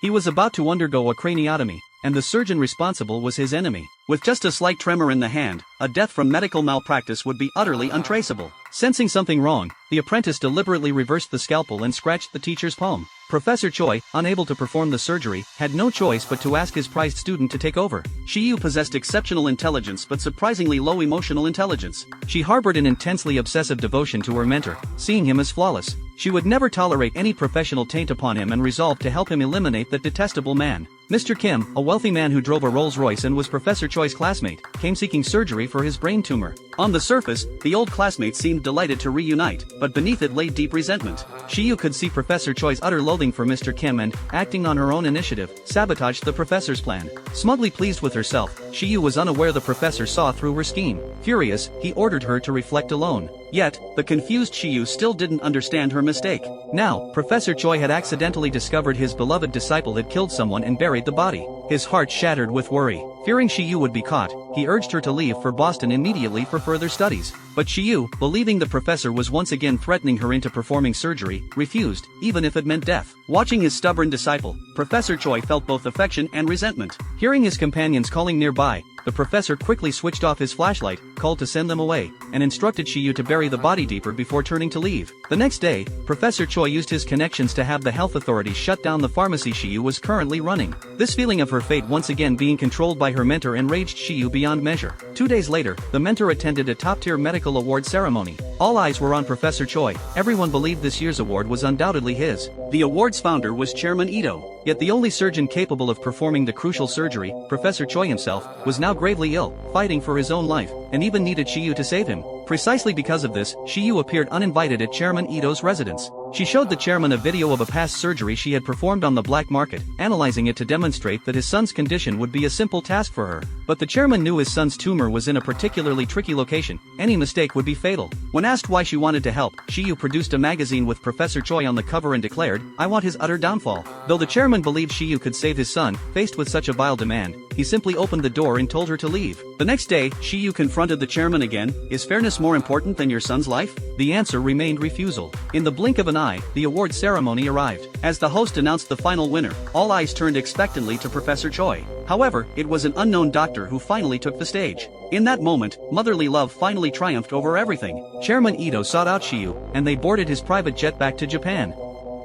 He was about to undergo a craniotomy, and the surgeon responsible was his enemy. With just a slight tremor in the hand, a death from medical malpractice would be utterly untraceable. Sensing something wrong, the apprentice deliberately reversed the scalpel and scratched the teacher's palm. Professor Choi, unable to perform the surgery, had no choice but to ask his prized student to take over. Shiyu possessed exceptional intelligence but surprisingly low emotional intelligence. She harbored an intensely obsessive devotion to her mentor, seeing him as flawless. She would never tolerate any professional taint upon him and resolved to help him eliminate that detestable man. Mr. Kim, a wealthy man who drove a Rolls-Royce and was Professor Choi's classmate, came seeking surgery for his brain tumor. On the surface, the old classmate seemed delighted to reunite, but beneath it lay deep resentment. Shiyu could see Professor Choi's utter loathing for Mr. Kim and, acting on her own initiative, sabotaged the professor's plan. Smugly pleased with herself, Shiyu was unaware the professor saw through her scheme. Furious, he ordered her to reflect alone. Yet, the confused Shiyu still didn't understand her mistake. Now, Professor Choi had accidentally discovered his beloved disciple had killed someone and buried the body. His heart shattered with worry. Fearing Shiyu would be caught, he urged her to leave for Boston immediately for further studies. But Shiyu, believing the professor was once again threatening her into performing surgery, refused, even if it meant death. Watching his stubborn disciple, Professor Choi felt both affection and resentment. Hearing his companions calling nearby, the professor quickly switched off his flashlight, called to send them away, and instructed Shiyu to bury the body deeper before turning to leave. The next day, Professor Choi used his connections to have the health authorities shut down the pharmacy Shiyu was currently running. This feeling of her fate once again being controlled by her mentor enraged Shiyu beyond measure. 2 days later, the mentor attended a top-tier medical award ceremony. All eyes were on Professor Choi. Everyone believed this year's award was undoubtedly his. The award's founder was Chairman Ito. Yet the only surgeon capable of performing the crucial surgery, Professor Choi himself, was now gravely ill, fighting for his own life, and even needed Shiyu to save him. Precisely because of this, Shiyu appeared uninvited at Chairman Ito's residence. She showed the chairman a video of a past surgery she had performed on the black market, analyzing it to demonstrate that his son's condition would be a simple task for her. But the chairman knew his son's tumor was in a particularly tricky location. Any mistake would be fatal. When asked why she wanted to help, Shiyu produced a magazine with Professor Choi on the cover and declared, "I want his utter downfall." Though the chairman believed Shiyu could save his son, faced with such a vile demand, he simply opened the door and told her to leave. The next day, Shiyu confronted the chairman again. "Is fairness more important than your son's life?" The answer remained refusal. In the blink of an eye, the award ceremony arrived. As the host announced the final winner, all eyes turned expectantly to Professor Choi. However, it was an unknown doctor who finally took the stage. In that moment, motherly love finally triumphed over everything. Chairman Ito sought out Shiyu, and they boarded his private jet back to Japan.